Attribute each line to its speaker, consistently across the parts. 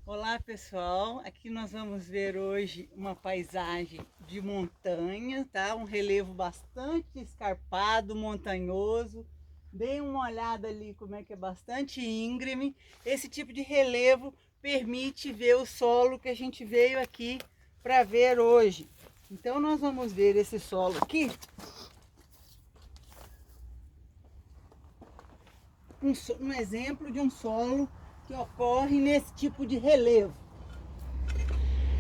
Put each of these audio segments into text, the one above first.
Speaker 1: Olá pessoal, aqui nós vamos ver hoje uma paisagem de montanha, tá? Um relevo bastante escarpado, montanhoso. Deem uma olhada ali como é que é bastante íngreme. Esse tipo de relevo permite ver o solo que a gente veio aqui para ver hoje. Então nós vamos ver esse solo aqui, um exemplo de um solo que ocorre nesse tipo de relevo.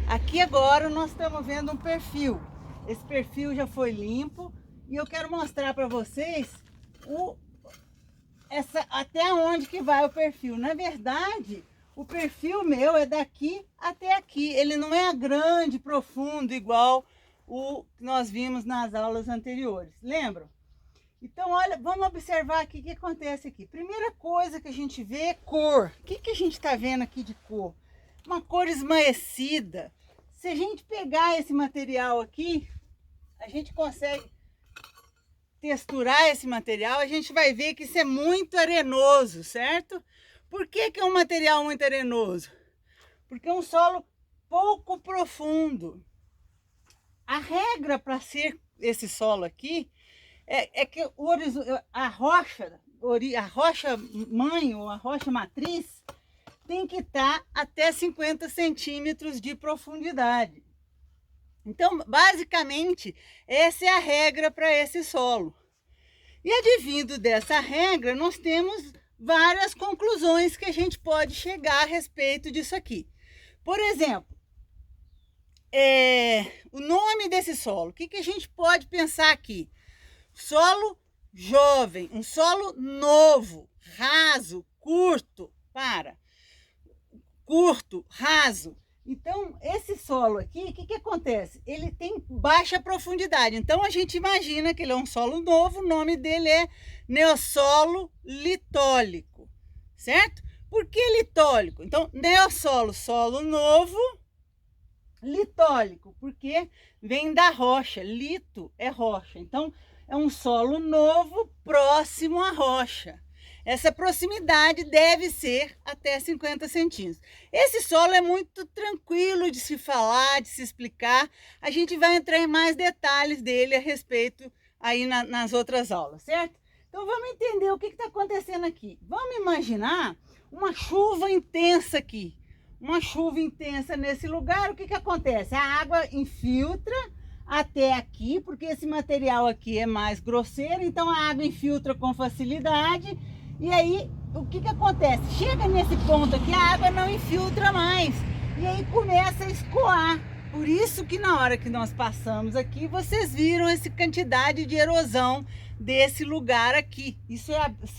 Speaker 1: Aqui agora nós estamos vendo um perfil. Esse perfil já foi limpo e eu quero mostrar para vocês até onde que vai o perfil. Na verdade, o perfil meu é daqui até aqui. Ele não é grande, profundo, igual o que nós vimos nas aulas anteriores. Lembram? Então, olha, vamos observar aqui o que acontece aqui. Primeira coisa que a gente vê é cor. O que a gente está vendo aqui de cor? Uma cor esmaecida. Se a gente pegar esse material aqui, a gente consegue texturar esse material, a gente vai ver que isso é muito arenoso, certo? Por que é um material muito arenoso? Porque é um solo pouco profundo. A regra para ser esse solo aqui é que a rocha mãe ou a rocha matriz tem que estar até 50 centímetros de profundidade. Então, basicamente, essa é a regra para esse solo. E advindo dessa regra, nós temos várias conclusões que a gente pode chegar a respeito disso aqui. Por exemplo, o nome desse solo, o que a gente pode pensar aqui? Solo jovem, um solo novo, raso, curto, raso. Então, esse solo aqui, o que acontece? Ele tem baixa profundidade. Então, a gente imagina que ele é um solo novo, o nome dele é neossolo litólico, certo? Por que litólico? Então, neossolo, solo novo, litólico, porque vem da rocha. Lito é rocha. Então, é um solo novo próximo à rocha. Essa proximidade deve ser até 50 centímetros. Esse solo é muito tranquilo de se falar, de se explicar. A gente vai entrar em mais detalhes dele a respeito aí nas outras aulas, certo? Então vamos entender o que está acontecendo aqui. Vamos imaginar uma chuva intensa aqui. Uma chuva intensa nesse lugar, o que acontece? A água infiltra até aqui, porque esse material aqui é mais grosseiro, então a água infiltra com facilidade. E aí, o que acontece? Chega nesse ponto aqui, a água não infiltra mais. E aí começa a escoar. Por isso que na hora que nós passamos aqui, vocês viram essa quantidade de erosão desse lugar aqui. Isso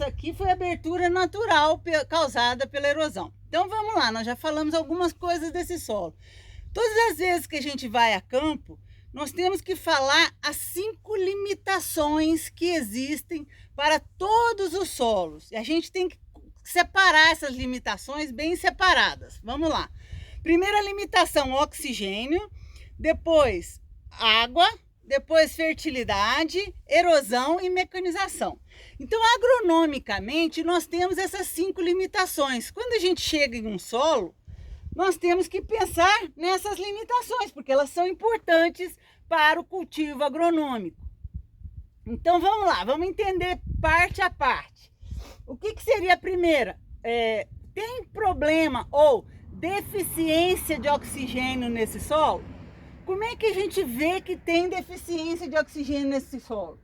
Speaker 1: aqui foi abertura natural causada pela erosão. Então vamos lá, nós já falamos algumas coisas desse solo. Todas as vezes que a gente vai a campo, nós temos que falar as 5 limitações que existem para todos os solos. E a gente tem que separar essas limitações bem separadas. Vamos lá. Primeira limitação, oxigênio. Depois, água. Depois, fertilidade, erosão e mecanização. Então, agronomicamente, nós temos essas 5 limitações. Quando a gente chega em um solo, nós temos que pensar nessas limitações, porque elas são importantes para o cultivo agronômico. Então vamos lá, vamos entender parte a parte. O que seria a primeira? Tem problema ou deficiência de oxigênio nesse solo? Como é que a gente vê que tem deficiência de oxigênio nesse solo?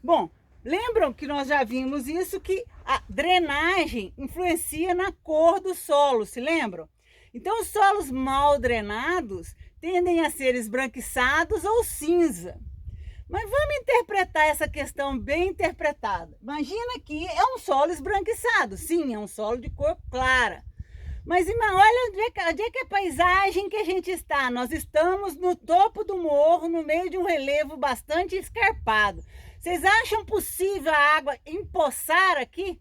Speaker 1: Bom, lembram que nós já vimos isso, que a drenagem influencia na cor do solo, se lembram? Então, os solos mal drenados tendem a ser esbranquiçados ou cinza. Mas vamos interpretar essa questão bem interpretada. Imagina que é um solo esbranquiçado. Sim, é um solo de cor clara. Mas olha onde é que é a paisagem que a gente está. Nós estamos no topo do morro, no meio de um relevo bastante escarpado. Vocês acham possível a água empoçar aqui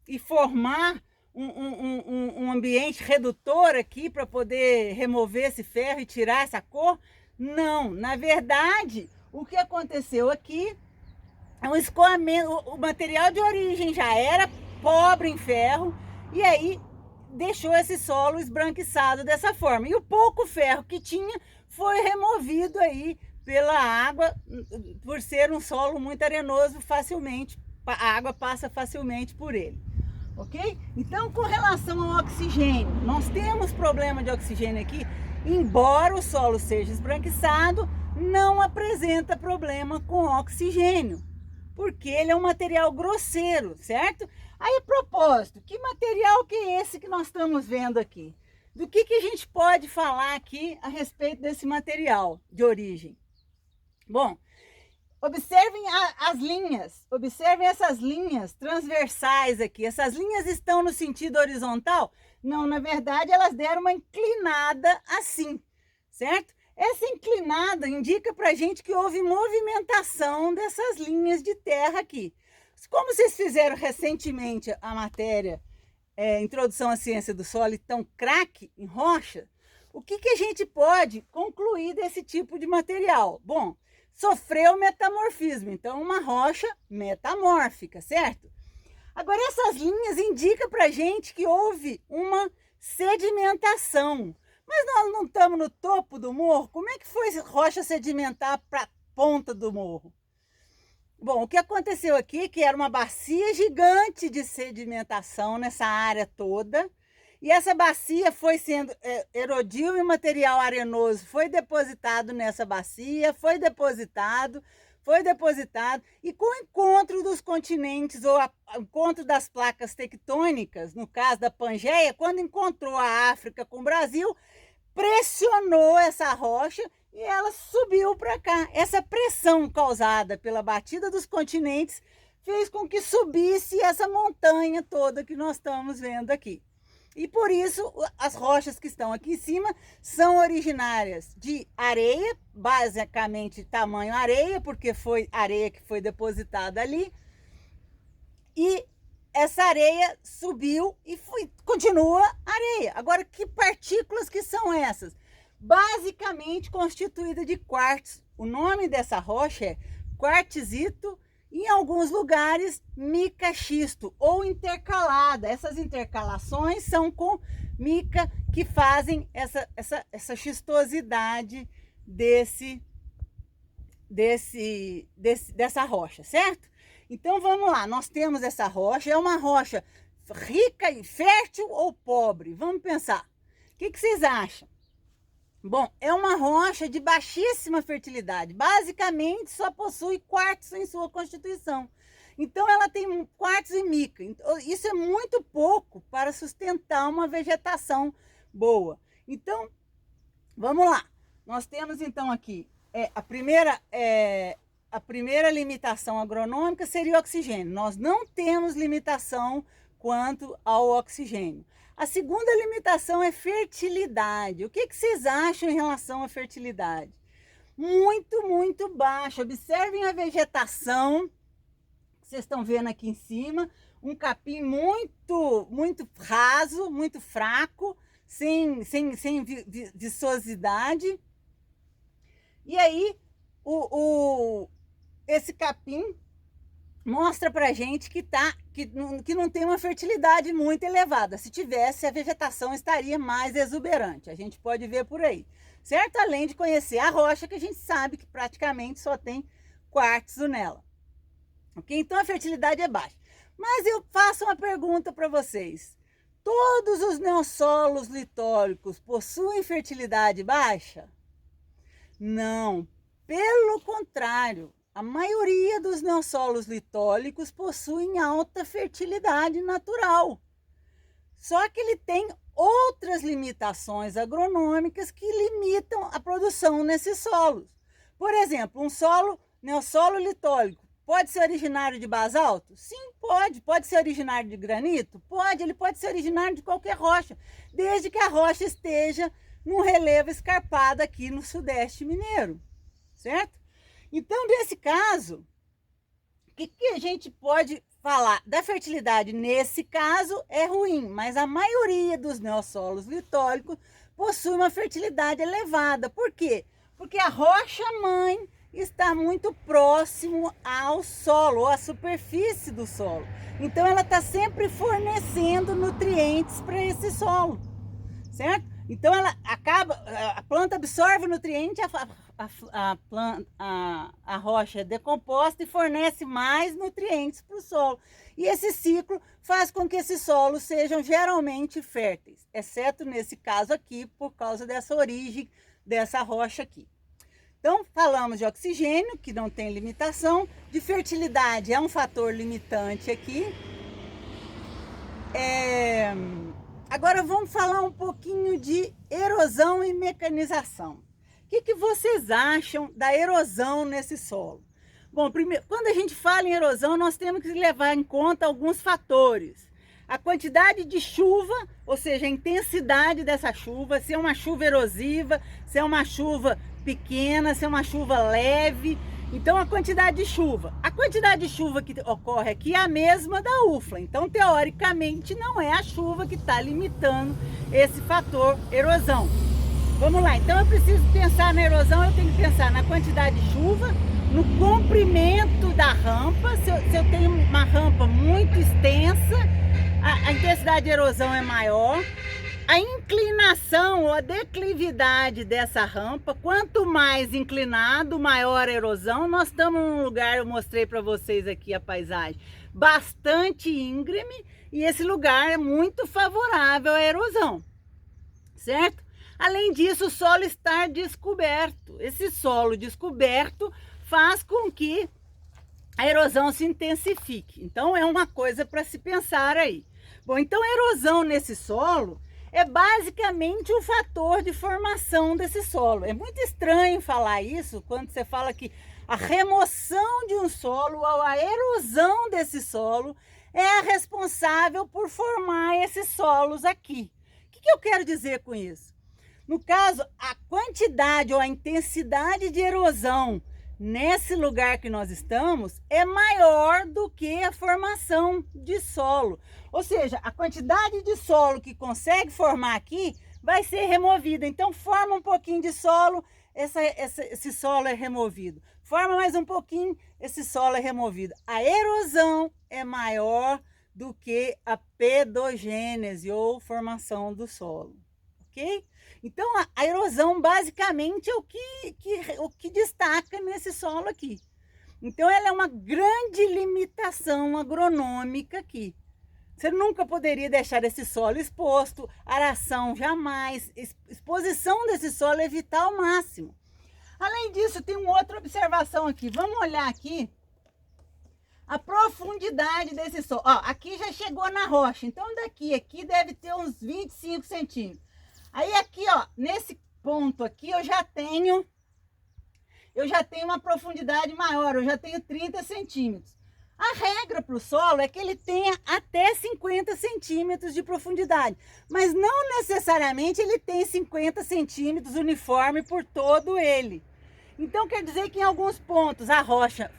Speaker 1: e formar um ambiente redutor aqui para poder remover esse ferro e tirar essa cor? Não, na verdade, o que aconteceu aqui é um escoamento. O material de origem já era pobre em ferro, e aí deixou esse solo esbranquiçado dessa forma. E o pouco ferro que tinha foi removido aí pela água, por ser um solo muito arenoso, facilmente, a água passa facilmente por ele. Ok? Então, com relação ao oxigênio, nós temos problema de oxigênio aqui, embora o solo seja esbranquiçado, não apresenta problema com oxigênio, porque ele é um material grosseiro, certo? Aí, a propósito, que material que é esse que nós estamos vendo aqui? Do que a gente pode falar aqui a respeito desse material de origem? Bom, observem as linhas, observem essas linhas transversais aqui. Essas linhas estão no sentido horizontal? Não, na verdade, elas deram uma inclinada assim, certo? Essa inclinada indica pra gente que houve movimentação dessas linhas de terra aqui. Como vocês fizeram recentemente a matéria Introdução à Ciência do Solo e estão craque em rocha, o que a gente pode concluir desse tipo de material? Bom, sofreu metamorfismo, então uma rocha metamórfica, certo? Agora, essas linhas indicam pra gente que houve uma sedimentação. Mas nós não estamos no topo do morro? Como é que foi rocha sedimentar para a ponta do morro? Bom, o que aconteceu aqui, que era uma bacia gigante de sedimentação nessa área toda, e essa bacia foi sendo erodiu e o material arenoso foi depositado nessa bacia, foi depositado, e com o encontro dos continentes, ou o encontro das placas tectônicas, no caso da Pangeia, quando encontrou a África com o Brasil, pressionou essa rocha e ela subiu para cá. Essa pressão causada pela batida dos continentes fez com que subisse essa montanha toda que nós estamos vendo aqui. E por isso, as rochas que estão aqui em cima são originárias de areia, basicamente tamanho areia, porque foi areia que foi depositada ali. E essa areia subiu e continua areia. Agora, que partículas que são essas? Basicamente constituída de quartzo. O nome dessa rocha é quartzito, em alguns lugares mica-xisto ou intercalada. Essas intercalações são com mica que fazem essa xistosidade dessa rocha, certo? Então vamos lá, nós temos essa rocha, é uma rocha rica e fértil ou pobre? Vamos pensar. O que vocês acham? Bom, é uma rocha de baixíssima fertilidade. Basicamente, só possui quartzo em sua constituição. Então, ela tem quartzo e mica. Isso é muito pouco para sustentar uma vegetação boa. Então, vamos lá. Nós temos, então, aqui a primeira limitação agronômica seria o oxigênio. Nós não temos limitação quanto ao oxigênio. A segunda limitação é fertilidade. O que vocês acham em relação à fertilidade? Muito, muito baixa. Observem a vegetação. Vocês estão vendo aqui em cima. Um capim muito, muito raso, muito fraco, sem viçosidade. E aí, esse capim mostra pra gente que não tem uma fertilidade muito elevada. Se tivesse, a vegetação estaria mais exuberante. A gente pode ver por aí, certo? Além de conhecer a rocha, que a gente sabe que praticamente só tem quartzo nela. Ok? Então a fertilidade é baixa. Mas eu faço uma pergunta para vocês. Todos os neossolos litóricos possuem fertilidade baixa? Não. Pelo contrário. A maioria dos neossolos litólicos possuem alta fertilidade natural. Só que ele tem outras limitações agronômicas que limitam a produção nesses solos. Por exemplo, neossolo litólico, pode ser originário de basalto? Sim, pode. Pode ser originário de granito? Pode. Ele pode ser originário de qualquer rocha, desde que a rocha esteja num relevo escarpado aqui no sudeste mineiro, certo? Então, nesse caso, o que a gente pode falar? Da fertilidade, nesse caso, é ruim, mas a maioria dos neossolos litólicos possui uma fertilidade elevada. Por quê? Porque a rocha-mãe está muito próximo ao solo, ou à superfície do solo. Então ela está sempre fornecendo nutrientes para esse solo, certo? Então ela acaba, a planta absorve nutriente, a rocha é decomposta e fornece mais nutrientes para o solo. E esse ciclo faz com que esses solos sejam geralmente férteis, exceto nesse caso aqui, por causa dessa origem dessa rocha aqui. Então, falamos de oxigênio, que não tem limitação, de fertilidade é um fator limitante aqui. Agora vamos falar um pouquinho de erosão e mecanização. O que vocês acham da erosão nesse solo? Bom, primeiro, quando a gente fala em erosão, nós temos que levar em conta alguns fatores. A quantidade de chuva, ou seja, a intensidade dessa chuva, se é uma chuva erosiva, se é uma chuva pequena, se é uma chuva leve. Então a quantidade de chuva. A quantidade de chuva que ocorre aqui é a mesma da UFLA. Então, teoricamente, não é a chuva que está limitando esse fator erosão. Vamos lá, então eu preciso pensar na erosão, eu tenho que pensar na quantidade de chuva, no comprimento da rampa. Se eu tenho uma rampa muito extensa, a intensidade de erosão é maior. A inclinação ou a declividade dessa rampa, quanto mais inclinado, maior a erosão. Nós estamos num lugar, eu mostrei para vocês aqui a paisagem, bastante íngreme, e esse lugar é muito favorável à erosão, certo? Além disso, o solo está descoberto. Esse solo descoberto faz com que a erosão se intensifique. Então, é uma coisa para se pensar aí. Bom, então a erosão nesse solo é basicamente um fator de formação desse solo. É muito estranho falar isso quando você fala que a remoção de um solo ou a erosão desse solo é a responsável por formar esses solos aqui. O que eu quero dizer com isso? No caso, a quantidade ou a intensidade de erosão nesse lugar que nós estamos é maior do que a formação de solo. Ou seja, a quantidade de solo que consegue formar aqui vai ser removida. Então, forma um pouquinho de solo, esse solo é removido. Forma mais um pouquinho, esse solo é removido. A erosão é maior do que a pedogênese ou formação do solo, ok? Então, a erosão basicamente é o que destaca nesse solo aqui. Então, ela é uma grande limitação agronômica aqui. Você nunca poderia deixar esse solo exposto, aração jamais, exposição desse solo é evitar ao máximo. Além disso, tem uma outra observação aqui. Vamos olhar aqui a profundidade desse solo. Ó, aqui já chegou na rocha, então daqui aqui deve ter uns 25 centímetros. Aí aqui, ó, nesse ponto aqui eu já tenho uma profundidade maior, eu já tenho 30 centímetros. A regra para o solo é que ele tenha até 50 centímetros de profundidade, mas não necessariamente ele tem 50 centímetros uniforme por todo ele. Então quer dizer que em alguns pontos a rocha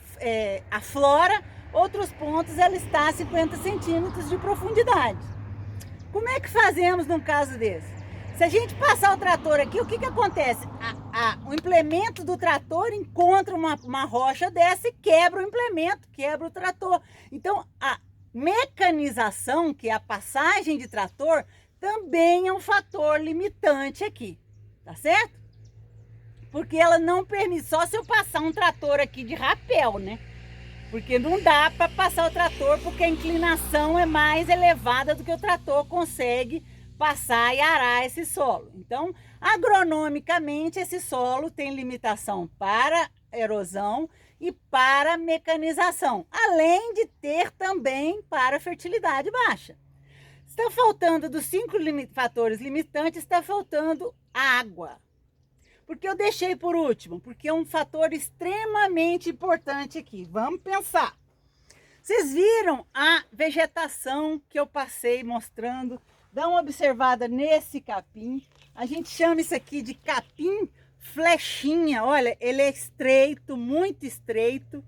Speaker 1: aflora, outros pontos ela está a 50 centímetros de profundidade. Como é que fazemos num caso desse? Se a gente passar o trator aqui, o que acontece? O implemento do trator encontra uma rocha dessa e quebra o implemento, quebra o trator. Então, a mecanização, que é a passagem de trator, também é um fator limitante aqui, tá certo? Porque ela não permite, só se eu passar um trator aqui de rapel, né? Porque não dá para passar o trator, porque a inclinação é mais elevada do que o trator consegue passar e arar esse solo. Então, agronomicamente, esse solo tem limitação para erosão e para mecanização, além de ter também para fertilidade baixa. Está faltando dos 5 fatores limitantes, está faltando água. Porque eu deixei por último, porque é um fator extremamente importante aqui. Vamos pensar. Vocês viram a vegetação que eu passei mostrando? Dá uma observada nesse capim. A gente chama isso aqui de capim flechinha. Olha, ele é estreito, muito estreito.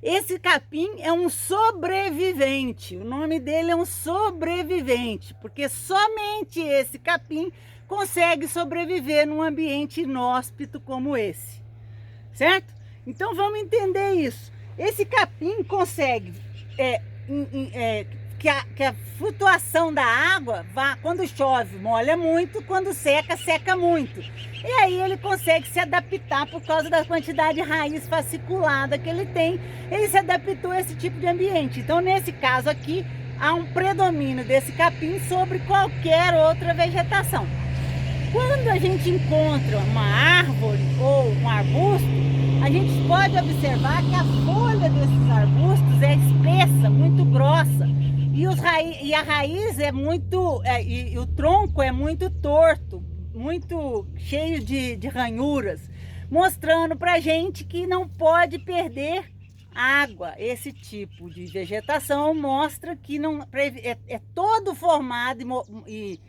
Speaker 1: Esse capim é um sobrevivente. O nome dele é um sobrevivente, porque somente esse capim consegue sobreviver num ambiente inóspito como esse. certo? Então vamos entender isso. Esse capim consegue que a flutuação da água vá, quando chove, molha muito, quando seca, seca muito. E aí ele consegue se adaptar por causa da quantidade de raiz fasciculada que ele tem. Ele se adaptou a esse tipo de ambiente. Então, nesse caso aqui, há um predomínio desse capim sobre qualquer outra vegetação. Quando a gente encontra uma árvore ou um arbusto, a gente pode observar que a folha desses arbustos é espessa, muito grossa, e a raiz é muito, e o tronco é muito torto, muito cheio de ranhuras, mostrando pra gente que não pode perder água. Esse tipo de vegetação mostra que não, é todo formado e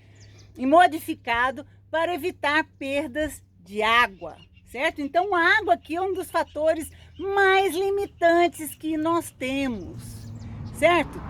Speaker 1: modificado para evitar perdas de água, certo? Então, a água aqui é um dos fatores mais limitantes que nós temos, certo?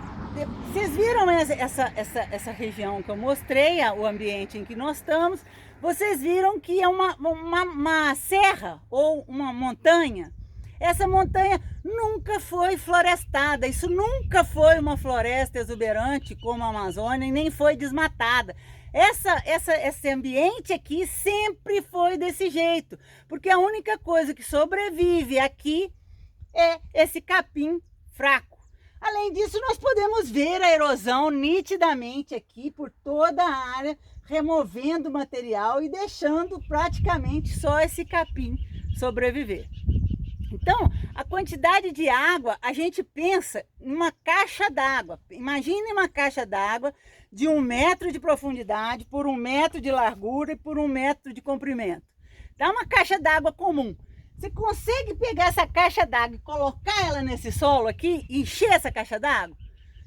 Speaker 1: Vocês viram essa região que eu mostrei, o ambiente em que nós estamos, vocês viram que é uma serra ou uma montanha. Essa montanha nunca foi florestada, isso nunca foi uma floresta exuberante como a Amazônia e nem foi desmatada. Esse ambiente aqui sempre foi desse jeito, porque a única coisa que sobrevive aqui é esse capim fraco. Além disso, nós podemos ver a erosão nitidamente aqui por toda a área, removendo o material e deixando praticamente só esse capim sobreviver. Então, a quantidade de água, a gente pensa em uma caixa d'água. Imagine uma caixa d'água de 1 metro de profundidade, por 1 metro de largura e por 1 metro de comprimento. Dá uma caixa d'água comum. Você consegue pegar essa caixa d'água e colocar ela nesse solo aqui e encher essa caixa d'água?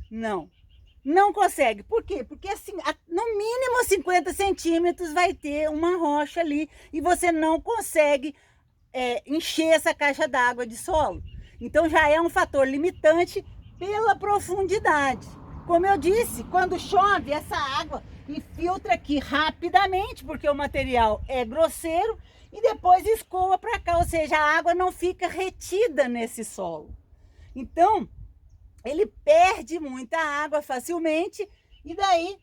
Speaker 1: Não, não consegue. Por quê? Porque assim, no mínimo 50 centímetros vai ter uma rocha ali e você não consegue encher essa caixa d'água de solo. Então já é um fator limitante pela profundidade. Como eu disse, quando chove, essa água infiltra aqui rapidamente, porque o material é grosseiro, e depois escoa para cá, ou seja, a água não fica retida nesse solo. Então, ele perde muita água facilmente, e daí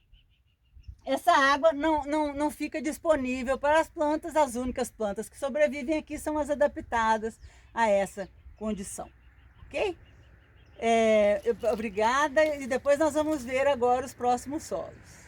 Speaker 1: essa água não fica disponível para as plantas. As únicas plantas que sobrevivem aqui são as adaptadas a essa condição, ok? Obrigada, e depois nós vamos ver agora os próximos solos.